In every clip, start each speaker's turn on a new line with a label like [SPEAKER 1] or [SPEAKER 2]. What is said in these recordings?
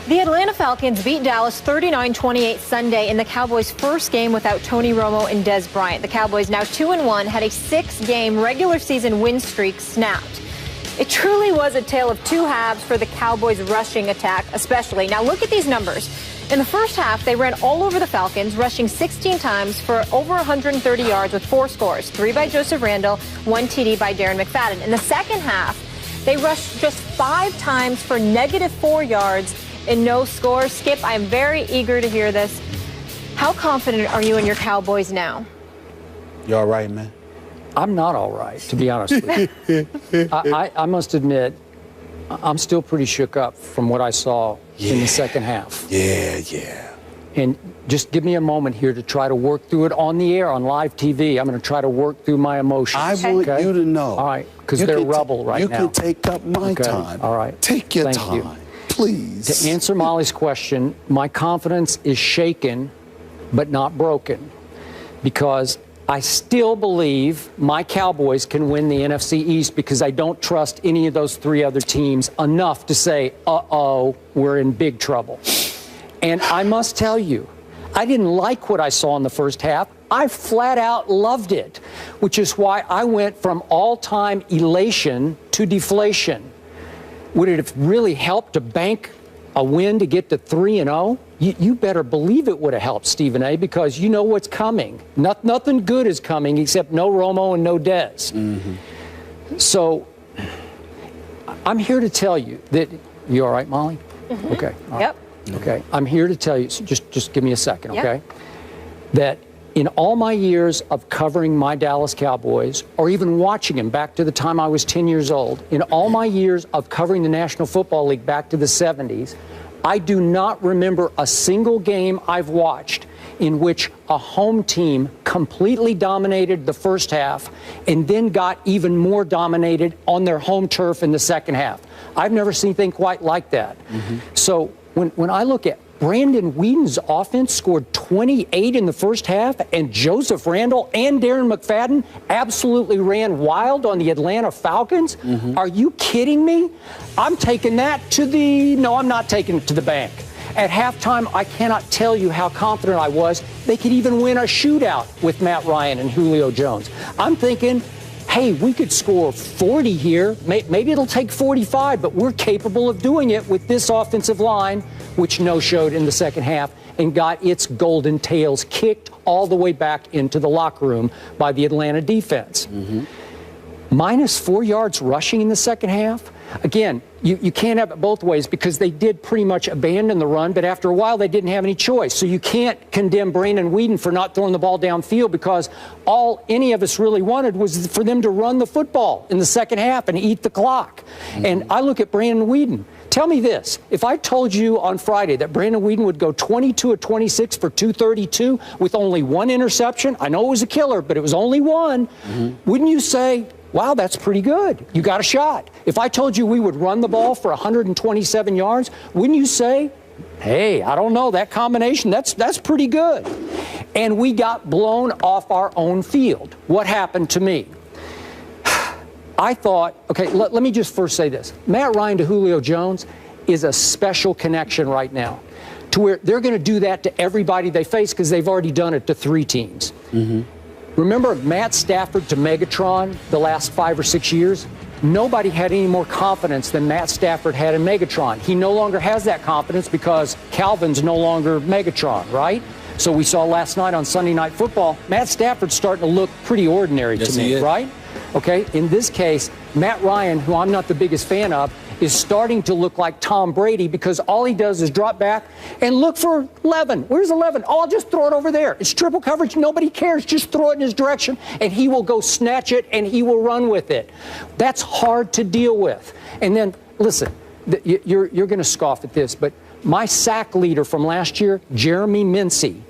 [SPEAKER 1] The Atlanta Falcons beat Dallas 39-28 Sunday in the Cowboys' first game without Tony Romo and Dez Bryant. The Cowboys, now 2-1, had a 6-game regular season win streak snapped. It truly was a tale of two halves for the Cowboys' rushing attack, especially. Now look at these numbers. In the first half, they ran all over the Falcons, rushing 16 times for over 130 yards with 4 scores, 3 by Joseph Randle, 1 TD by Darren McFadden. In the second half, they rushed just 5 times for -4 yards and no score. Skip, I am very eager to hear this. How confident are you in your Cowboys now?
[SPEAKER 2] You all right, man?
[SPEAKER 3] I'm not all right, to be honest with you. I must admit, I'm still pretty shook up from what I saw in the second half.
[SPEAKER 2] Yeah.
[SPEAKER 3] And just give me a moment here to try to work through it on the air, on live TV. I'm going to try to work through my emotions.
[SPEAKER 2] I want you to know.
[SPEAKER 3] All right, because they're rubble right now.
[SPEAKER 2] You can take up my time.
[SPEAKER 3] All right.
[SPEAKER 2] Take your
[SPEAKER 3] Thank
[SPEAKER 2] time.
[SPEAKER 3] you.
[SPEAKER 2] Please.
[SPEAKER 3] To answer Molly's question, my confidence is shaken but not broken because I still believe my Cowboys can win the NFC East because I don't trust any of those 3 other teams enough to say, uh-oh, we're in big trouble. And I must tell you, I didn't like what I saw in the first half. I flat out loved it, which is why I went from all-time elation to deflation. Would it have really helped to bank a win to get to 3-0? You better believe it would have helped, Stephen A., because you know what's coming. Nothing good is coming except no Romo and no Dez. Mm-hmm. So I'm here to tell you that you all right, Molly? Mm-hmm. Okay. All right.
[SPEAKER 1] Yep.
[SPEAKER 3] Okay. I'm here to tell you. So just give me a second, okay? Yep. That in all my years of covering my Dallas Cowboys, or even watching them back to the time I was 10 years old, in all my years of covering the National Football League back to the 70s, I do not remember a single game I've watched in which a home team completely dominated the first half and then got even more dominated on their home turf in the second half. I've never seen anything quite like that. Mm-hmm. So when I look at Brandon Whedon's offense scored 28 in the first half, and Joseph Randle and Darren McFadden absolutely ran wild on the Atlanta Falcons. Mm-hmm. Are you kidding me? I'm taking that to the... No, I'm not taking it to the bank. At halftime, I cannot tell you how confident I was they could even win a shootout with Matt Ryan and Julio Jones. I'm thinking, hey, we could score 40 here. Maybe it'll take 45, but we're capable of doing it with this offensive line, which no-showed in the second half and got its golden tails kicked all the way back into the locker room by the Atlanta defense. Mm-hmm. -4 yards rushing in the second half. Again, you can't have it both ways because they did pretty much abandon the run, but after a while they didn't have any choice. So you can't condemn Brandon Whedon for not throwing the ball downfield because all any of us really wanted was for them to run the football in the second half and eat the clock. Mm-hmm. And I look at Brandon Whedon. Tell me this, if I told you on Friday that Brandon Whedon would go 22 of 26 for 232 with only 1 interception, I know it was a killer, but it was only 1, wouldn't you say, wow, that's pretty good. You got a shot. If I told you we would run the ball for 127 yards, wouldn't you say, hey, I don't know, that combination, that's pretty good. And we got blown off our own field. What happened to me? I thought, okay, let me just first say this. Matt Ryan to Julio Jones is a special connection right now to where they're going to do that to everybody they face because they've already done it to 3 teams. Mm-hmm. Remember Matt Stafford to Megatron the last 5 or 6 years? Nobody had any more confidence than Matt Stafford had in Megatron. He no longer has that confidence because Calvin's no longer Megatron, right? So we saw last night on Sunday Night Football, Matt Stafford's starting to look pretty ordinary to me, right? Okay, in this case, Matt Ryan, who I'm not the biggest fan of, is starting to look like Tom Brady because all he does is drop back and look for 11. Where's 11? Oh, I'll just throw it over there. It's triple coverage. Nobody cares. Just throw it in his direction, and he will go snatch it, and he will run with it. That's hard to deal with. And then, listen, you're going to scoff at this, but my sack leader from last year, Jeremy Mincey,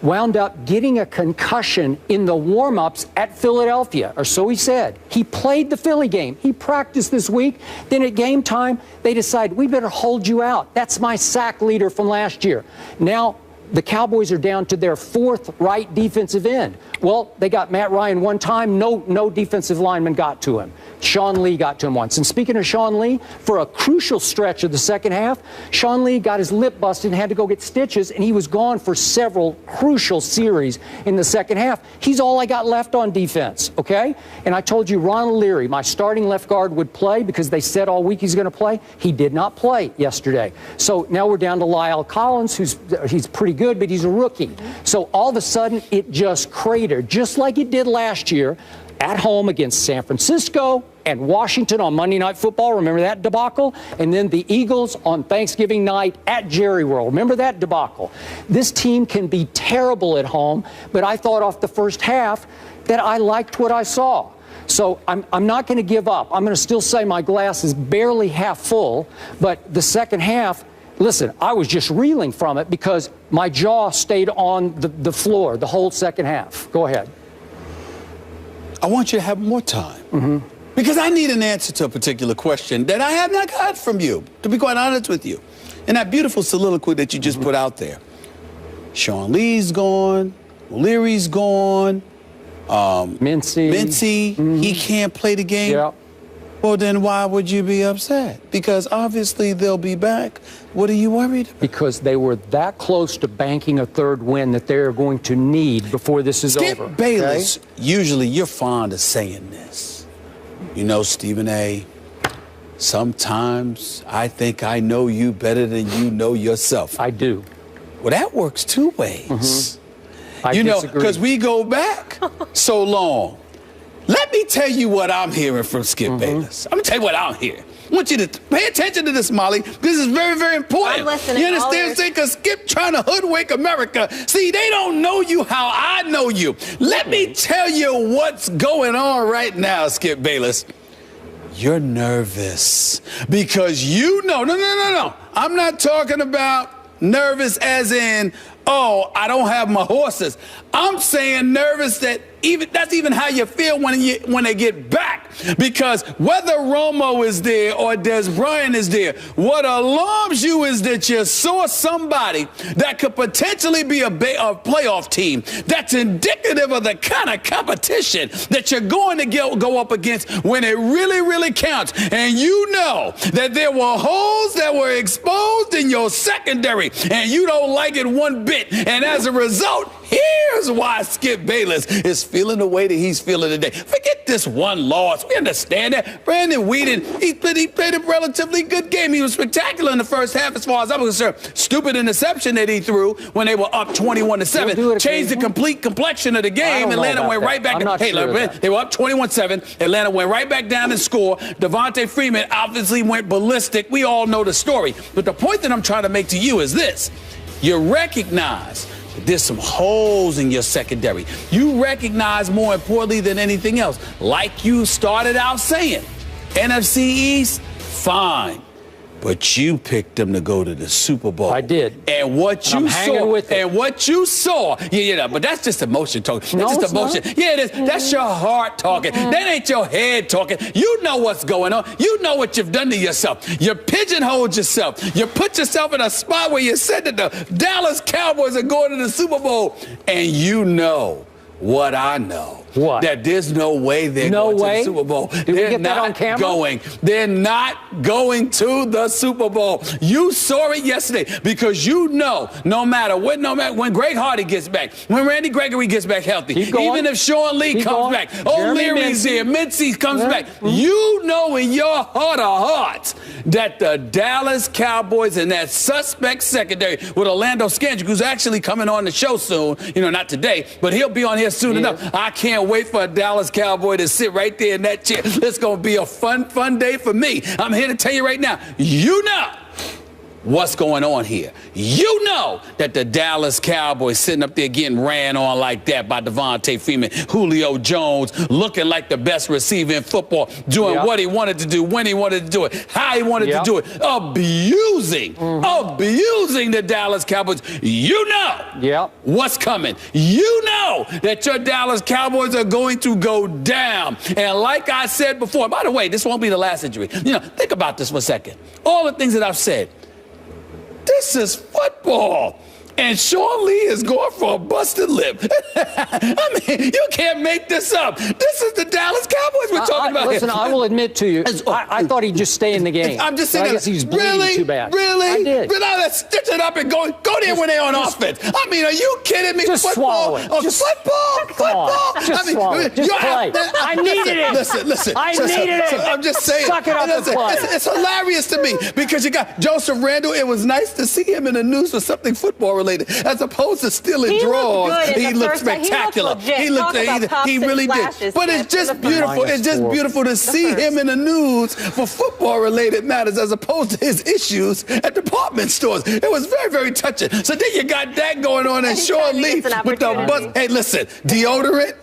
[SPEAKER 3] wound up getting a concussion in the warm-ups at Philadelphia, or so he said. He played the Philly game. He practiced this week. Then at game time, they decided, we better hold you out. That's my sack leader from last year. Now, the Cowboys are down to their 4th right defensive end. Well, they got Matt Ryan one time. No defensive lineman got to him. Sean Lee got to him once. And speaking of Sean Lee, for a crucial stretch of the second half, Sean Lee got his lip busted and had to go get stitches, and he was gone for several crucial series in the second half. He's all I got left on defense, okay? And I told you Ronald Leary, my starting left guard, would play because they said all week he's going to play. He did not play yesterday. So now we're down to Lyle Collins, he's pretty good, but he's a rookie. So all of a sudden, it just cratered, just like it did last year at home against San Francisco and Washington on Monday Night Football. Remember that debacle? And then the Eagles on Thanksgiving night at Jerry World. Remember that debacle? This team can be terrible at home, but I thought off the first half that I liked what I saw. So I'm not going to give up. I'm going to still say my glass is barely half full, but the second half, listen, I was just reeling from it because my jaw stayed on the floor the whole second half. Go ahead.
[SPEAKER 2] I want you to have more time. Because I need an answer to a particular question that I have not got from you, to be quite honest with you. And that beautiful soliloquy that you just put out there. Sean Lee's gone. Leary's gone.
[SPEAKER 3] Mincy.
[SPEAKER 2] He can't play the game.
[SPEAKER 3] Yeah.
[SPEAKER 2] Well, then why would you be upset? Because obviously they'll be back. What are you worried about?
[SPEAKER 3] Because they were that close to banking a third win that they're going to need before this is over.
[SPEAKER 2] Skip Bayless, usually you're fond of saying this. You know, Stephen A., sometimes I think I know you better than you know yourself.
[SPEAKER 3] I do.
[SPEAKER 2] Well, that works two ways.
[SPEAKER 3] I
[SPEAKER 2] you know,
[SPEAKER 3] disagree.
[SPEAKER 2] because we go back so long. Let me tell you what I'm hearing from Skip Bayless. I'm going to tell you what I'm hearing. I want you to pay attention to this, Molly. This is very, very important.
[SPEAKER 1] I'm listening.
[SPEAKER 2] You understand? Because Skip trying to hoodwink America. See, they don't know you how I know you. Let me tell you what's going on right now, Skip Bayless. You're nervous because you know. No. I'm not talking about nervous as in, oh, I don't have my horses. I'm saying nervous that that's even how you feel when they get back. Because whether Romo is there or Des Bryant is there, what alarms you is that you saw somebody that could potentially be a playoff team that's indicative of the kind of competition that you're going to go up against when it really, really counts. And you know that there were holes that were exposed in your secondary, and you don't like it one bit. And as a result, here's why Skip Bayless is feeling the way that he's feeling today. Forget this one loss. We understand that. Brandon Whedon, he played a relatively good game. He was spectacular in the first half as far as I'm concerned. Stupid interception that he threw when they were up 21-7. Changed the complete complexion of the game. Atlanta went right back. They were up 21-7. Atlanta went right back down and scored. Devontae Freeman obviously went ballistic. We all know the story. But the point that I'm trying to make to you is this. You recognize there's some holes in your secondary. You recognize, more importantly than anything else, like you started out saying, NFC East, fine. But you picked them to go to the Super Bowl.
[SPEAKER 3] I did.
[SPEAKER 2] And what you saw, yeah, but that's just emotion talking. That's just emotion. Yeah, it is. That's your heart talking. That ain't your head talking. You know what's going on. You know what you've done to yourself. You pigeonholed yourself. You put yourself in a spot where you said that the Dallas Cowboys are going to the Super Bowl. And you know what I know.
[SPEAKER 3] What?
[SPEAKER 2] That there's no way they're going to the Super Bowl.
[SPEAKER 3] Did we get that on camera?
[SPEAKER 2] They're not going to the Super Bowl. You saw it yesterday because you know no matter when Greg Hardy gets back, when Randy Gregory gets back healthy, even if Sean Lee comes back, O'Leary's there, Mincy comes back, you know in your heart of hearts that the Dallas Cowboys and that suspect secondary with Orlando Scandrick, who's actually coming on the show soon, not today, but he'll be on here soon enough. I can't wait for a Dallas Cowboy to sit right there in that chair. It's going to be a fun day for me. I'm here to tell you right now, you know what's going on here. You know that the Dallas Cowboys sitting up there getting ran on like that by Devontae Freeman, Julio Jones, looking like the best receiver in football, doing what he wanted to do, when he wanted to do it, how he wanted to do it, abusing the Dallas Cowboys. You know what's coming. You know that your Dallas Cowboys are going to go down. And like I said before, by the way, this won't be the last injury. Think about this for a second. All the things that I've said. This is football. and Sean Lee is going for a busted lip. I mean, you can't make this up. This is the Dallas Cowboys we're talking about.
[SPEAKER 3] Listen, I will admit to you, I thought he'd just stay in the game.
[SPEAKER 2] I'm just saying,
[SPEAKER 3] I guess he's bleeding too bad.
[SPEAKER 2] Really?
[SPEAKER 3] I did.
[SPEAKER 2] But now let's stitch it up and go there when they're on offense. I mean, are you kidding me?
[SPEAKER 3] Just swallow it.
[SPEAKER 2] Football.
[SPEAKER 3] Just swallow it. Just play. I needed it.
[SPEAKER 2] Listen.
[SPEAKER 3] I needed it.
[SPEAKER 2] I'm just saying.
[SPEAKER 3] Suck it up and play.
[SPEAKER 2] It's hilarious to me because you got Joseph Randle. It was nice to see him in the news for something football related, as opposed to stealing draws. He looked spectacular. He really did. But it's just beautiful. It's just beautiful to see him in the news for football related matters, as opposed to his issues at department stores. It was very, very touching. So then you got that going on, and Sean Lee with the bus. Hey, listen, deodorant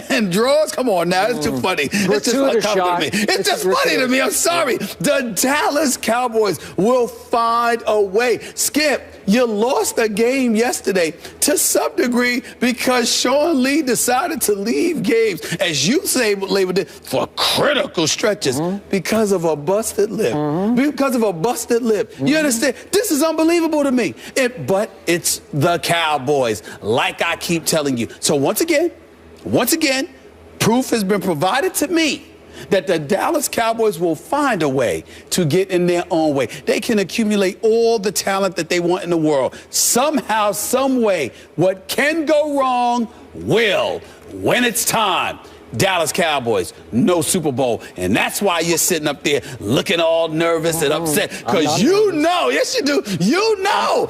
[SPEAKER 2] and drawers. Come on now, it's too funny. It's just funny to me. It's just funny to me. I'm sorry. The Dallas Cowboys will find a way. Skip, you lost a game yesterday to some degree because Sean Lee decided to leave games, as you say, labeled it, for critical stretches because of a busted lip. Because of a busted lip. You understand? This is unbelievable to me. But it's the Cowboys, like I keep telling you. So once again, proof has been provided to me that the Dallas Cowboys will find a way to get in their own way. They can accumulate all the talent that they want in the world. Somehow, some way, what can go wrong will, when it's time. Dallas Cowboys, no Super Bowl. And that's why you're sitting up there looking all nervous and upset. Because you know, yes you do, you know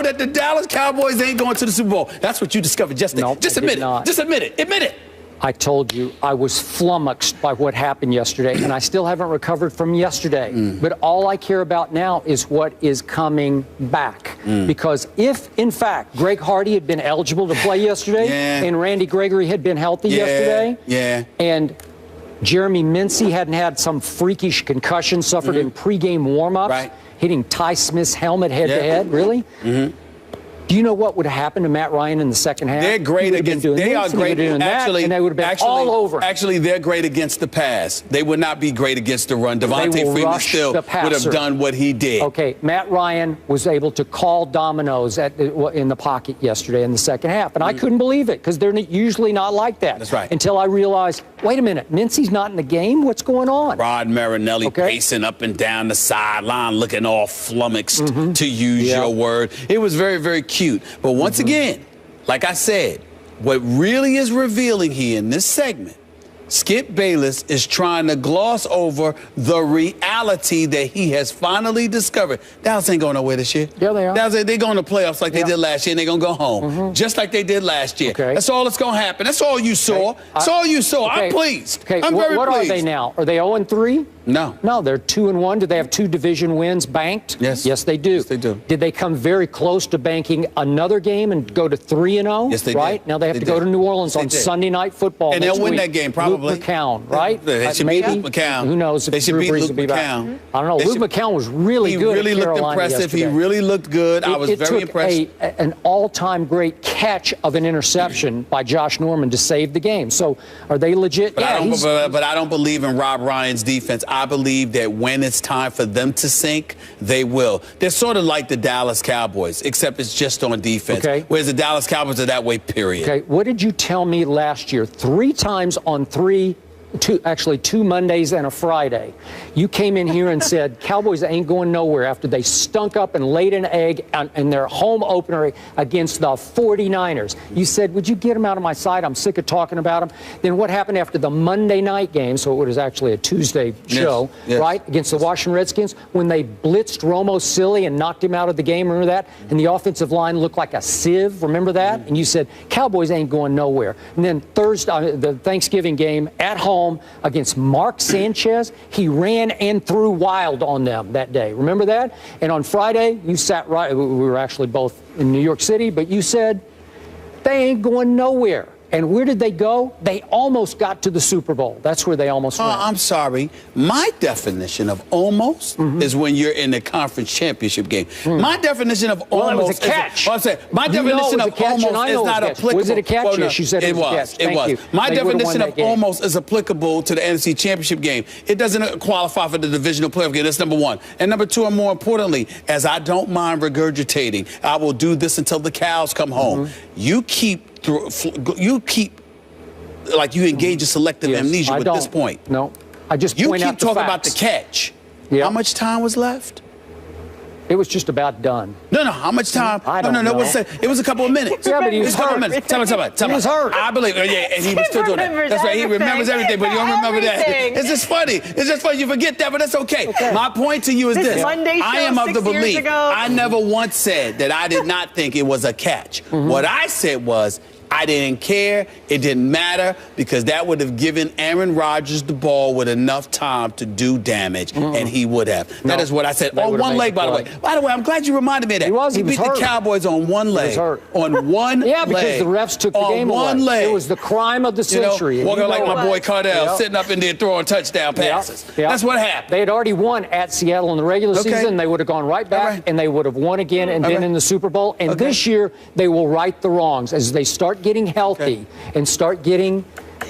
[SPEAKER 2] that the Dallas Cowboys ain't going to the Super Bowl. That's what you discovered yesterday.
[SPEAKER 3] Nope,
[SPEAKER 2] just admit it. Just admit it. Admit it.
[SPEAKER 3] I told you I was flummoxed by what happened yesterday, and I still haven't recovered from yesterday. But all I care about now is what is coming back. Because if, in fact, Greg Hardy had been eligible to play yesterday, and Randy Gregory had been healthy yesterday, and Jeremy Mincey hadn't had some freakish concussion suffered in pregame warm-ups, hitting Ty Smith's helmet head-to-head, really? Do you know what would have happened to Matt Ryan in the second half?
[SPEAKER 2] They're great against. They are great. Actually,
[SPEAKER 3] and they would have been all over.
[SPEAKER 2] Actually, they're great against the pass. They would not be great against the run. Devontae Freeman still would have done what he did.
[SPEAKER 3] Okay, Matt Ryan was able to call dominoes in the pocket yesterday in the second half, and I couldn't believe it because they're usually not like that.
[SPEAKER 2] That's right.
[SPEAKER 3] Until I realized, wait a minute, Mincey's not in the game. What's going on?
[SPEAKER 2] Rod Marinelli pacing up and down the sideline, looking all flummoxed, to use your word. It was very, very cute. But once again, like I said, what really is revealing here in this segment, Skip Bayless is trying to gloss over the reality that he has finally discovered. Dallas ain't going nowhere this year.
[SPEAKER 3] Yeah, they are.
[SPEAKER 2] Dallas, they're going to playoffs like they did last year, and they're going to go home, just like they did last year.
[SPEAKER 3] Okay.
[SPEAKER 2] That's all that's going to happen. That's all you saw. That's all you saw. I'm pleased.
[SPEAKER 3] Okay.
[SPEAKER 2] I'm very pleased.
[SPEAKER 3] What are they now? Are they 0-3?
[SPEAKER 2] No.
[SPEAKER 3] No, they're 2-1. Do they have 2 division wins banked?
[SPEAKER 2] Yes.
[SPEAKER 3] Yes, they do.
[SPEAKER 2] Yes, they do.
[SPEAKER 3] Did they come very close to banking another game and go to 3-0?
[SPEAKER 2] Yes, they did.
[SPEAKER 3] Right? Now they have to go to New Orleans on Sunday Night Football.
[SPEAKER 2] And they'll win that game, probably.
[SPEAKER 3] Luke McCown, right?
[SPEAKER 2] They should beat Luke McCown.
[SPEAKER 3] Who knows if
[SPEAKER 2] they should beat Luke McCown.
[SPEAKER 3] I don't know. Luke McCown was really good.
[SPEAKER 2] He really looked impressive.
[SPEAKER 3] Yesterday.
[SPEAKER 2] He really looked good. I was very impressed.
[SPEAKER 3] It took an all-time great catch of an interception by Josh Norman to save the game. So are they legit?
[SPEAKER 2] But I don't believe in Rob Ryan's defense. I believe that when it's time for them to sink, they will. They're sort of like the Dallas Cowboys, except it's just on defense.
[SPEAKER 3] Okay.
[SPEAKER 2] Whereas the Dallas Cowboys are that way, period.
[SPEAKER 3] Okay. What did you tell me last year? 3 times on 2 Mondays and a Friday. You came in here and said Cowboys ain't going nowhere after they stunk up and laid an egg in their home opener against the 49ers. You said, would you get them out of my sight? I'm sick of talking about them. Then what happened after the Monday night game, so it was actually a Tuesday show, right, against the Washington Redskins, when they blitzed Romo silly and knocked him out of the game, remember that? And the offensive line looked like a sieve, remember that? And you said, Cowboys ain't going nowhere. And then Thursday, the Thanksgiving game at home against Mark Sanchez, he ran and threw wild on them that day. Remember that? And on Friday, you sat right. We were actually both in New York City, but you said they ain't going nowhere. And where did they go? They almost got to the Super Bowl. That's where they almost went.
[SPEAKER 2] I'm sorry. My definition of almost is when you're in the conference championship game. My definition of almost
[SPEAKER 3] it was a catch.
[SPEAKER 2] My definition of almost is not applicable.
[SPEAKER 3] Was it a catch?
[SPEAKER 2] Well, no,
[SPEAKER 3] yes, you said it was a catch.
[SPEAKER 2] It was. My definition of almost is applicable to the NFC Championship game. It doesn't qualify for the divisional playoff game. That's number one. And number two, and more importantly, as I don't mind regurgitating, I will do this until the cows come home. You keep like you engage in selective amnesia at this point.
[SPEAKER 3] No, I just
[SPEAKER 2] you
[SPEAKER 3] point
[SPEAKER 2] keep
[SPEAKER 3] out the
[SPEAKER 2] talking
[SPEAKER 3] facts.
[SPEAKER 2] about the catch.
[SPEAKER 3] Yeah.
[SPEAKER 2] How much time was left?
[SPEAKER 3] It was just about done.
[SPEAKER 2] No. How much time?
[SPEAKER 3] I don't know.
[SPEAKER 2] It was a couple of minutes.
[SPEAKER 3] Yeah, but he was
[SPEAKER 2] a couple
[SPEAKER 3] hurt.
[SPEAKER 2] of minutes. Tell me.
[SPEAKER 3] He was hurt.
[SPEAKER 2] I believe. Yeah, and he was still doing that. That's right. He remembers everything, but you don't remember that. It's just funny. It's just funny. You forget that, but that's okay. My point to you is this.
[SPEAKER 1] Monday show
[SPEAKER 2] I am of the
[SPEAKER 1] 6 years
[SPEAKER 2] belief.
[SPEAKER 1] ago.
[SPEAKER 2] I never once said that I did not think it was a catch. What I said was, I didn't care. It didn't matter because that would have given Aaron Rodgers the ball with enough time to do damage, and he would have. That is what I said. On one leg, by the way. By the way, I'm glad you reminded me of that.
[SPEAKER 3] He
[SPEAKER 2] beat
[SPEAKER 3] hurt.
[SPEAKER 2] The Cowboys on one leg.
[SPEAKER 3] He was hurt.
[SPEAKER 2] On one leg.
[SPEAKER 3] Yeah, because the refs took the game away.
[SPEAKER 2] On one leg.
[SPEAKER 3] It was the crime of the century.
[SPEAKER 2] Walking like my boy Cardell, sitting up in there throwing touchdown passes.
[SPEAKER 3] Yep.
[SPEAKER 2] That's what happened.
[SPEAKER 3] They had already won at Seattle in the regular season. They would have gone right back, and they would have won again and been in the Super Bowl. And this year, they will right the wrongs as they start getting healthy and start getting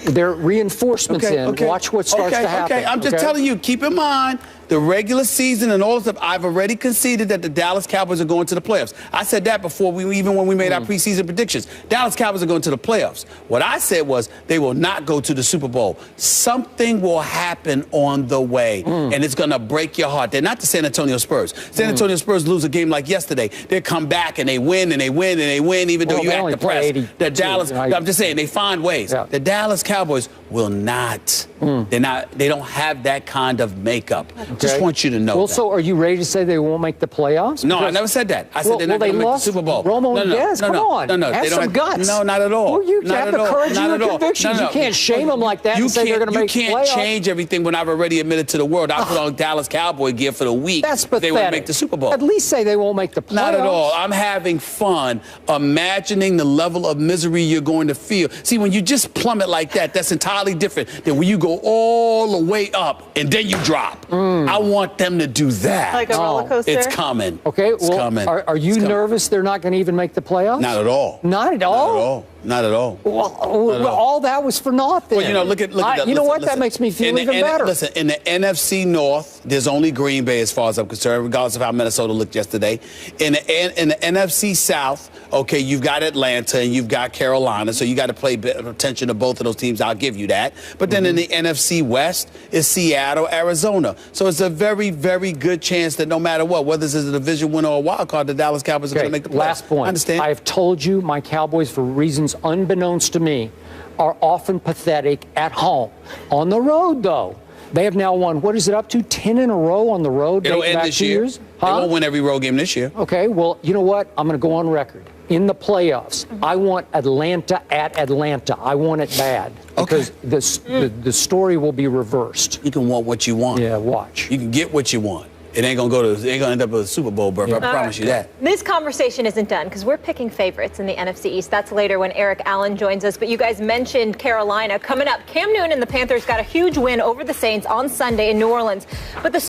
[SPEAKER 3] their reinforcements in. Watch what starts to happen.
[SPEAKER 2] I'm just telling you, keep in mind, the regular season and all this stuff, I've already conceded that the Dallas Cowboys are going to the playoffs. I said that before even when we made our preseason predictions. Dallas Cowboys are going to the playoffs. What I said was they will not go to the Super Bowl. Something will happen on the way, and it's going to break your heart. They're not the San Antonio Spurs. San Antonio Spurs lose a game like yesterday. They come back and they win and they win and they win, even though you act depressed. The Dallas, I'm just saying, they find ways.
[SPEAKER 3] Yeah.
[SPEAKER 2] The Dallas Cowboys will not. They don't have that kind of makeup. Just want you to know.
[SPEAKER 3] Well,
[SPEAKER 2] that.
[SPEAKER 3] so are you ready to say they won't make the playoffs?
[SPEAKER 2] No, I never said that. I said they're not going to make the Super Bowl.
[SPEAKER 3] Romo and Dez, come on.
[SPEAKER 2] No,
[SPEAKER 3] have
[SPEAKER 2] they don't
[SPEAKER 3] some guts.
[SPEAKER 2] No, not at all.
[SPEAKER 3] Well, you have the courage and your convictions. You can't shame them like that and say they're going to make the playoffs.
[SPEAKER 2] You can't change everything when I've already admitted to the world. I put on Dallas Cowboy gear for the week.
[SPEAKER 3] That's pathetic.
[SPEAKER 2] They won't make the Super Bowl.
[SPEAKER 3] At least say they won't make the playoffs.
[SPEAKER 2] Not at all. I'm having fun imagining the level of misery you're going to feel. See, when you just plummet like that, that's entirely different than when you go all the way up and then you drop. I want them to do that.
[SPEAKER 1] Like a roller coaster?
[SPEAKER 2] It's coming.
[SPEAKER 3] Okay,
[SPEAKER 2] it's coming.
[SPEAKER 3] Are you nervous they're not going to even make the playoffs?
[SPEAKER 2] Not at all.
[SPEAKER 3] Not at all?
[SPEAKER 2] Not at all.
[SPEAKER 3] Well, all that was for naught then.
[SPEAKER 2] Well, look at that.
[SPEAKER 3] You know what? That makes me feel even better.
[SPEAKER 2] Listen, in the NFC North, there's only Green Bay as far as I'm concerned, regardless of how Minnesota looked yesterday. In the NFC South, okay, you've got Atlanta and you've got Carolina, so you got to pay attention to both of those teams. I'll give you that. But then in the NFC West is Seattle, Arizona. So it's a very, very good chance that no matter what, whether this is a division winner or a wild card, the Dallas Cowboys are going to make the playoffs.
[SPEAKER 3] Last point.
[SPEAKER 2] I understand.
[SPEAKER 3] I have told you my Cowboys, for reasons unbeknownst to me, are often pathetic at home. On the road, though, they have now won, what is it up to, 10 in a row on the road?
[SPEAKER 2] It'll end this year. They won't win every road game this year.
[SPEAKER 3] Okay, well, you know what? I'm going to go on record. In the playoffs, I want Atlanta at Atlanta. I want it bad. Because the story will be reversed.
[SPEAKER 2] You can want what you want.
[SPEAKER 3] Yeah, watch.
[SPEAKER 2] You can get what you want. It ain't gonna end up with a Super Bowl berth. I promise you that.
[SPEAKER 1] This conversation isn't done because we're picking favorites in the NFC East. That's later when Eric Allen joins us. But you guys mentioned Carolina coming up. Cam Newton and the Panthers got a huge win over the Saints on Sunday in New Orleans. But the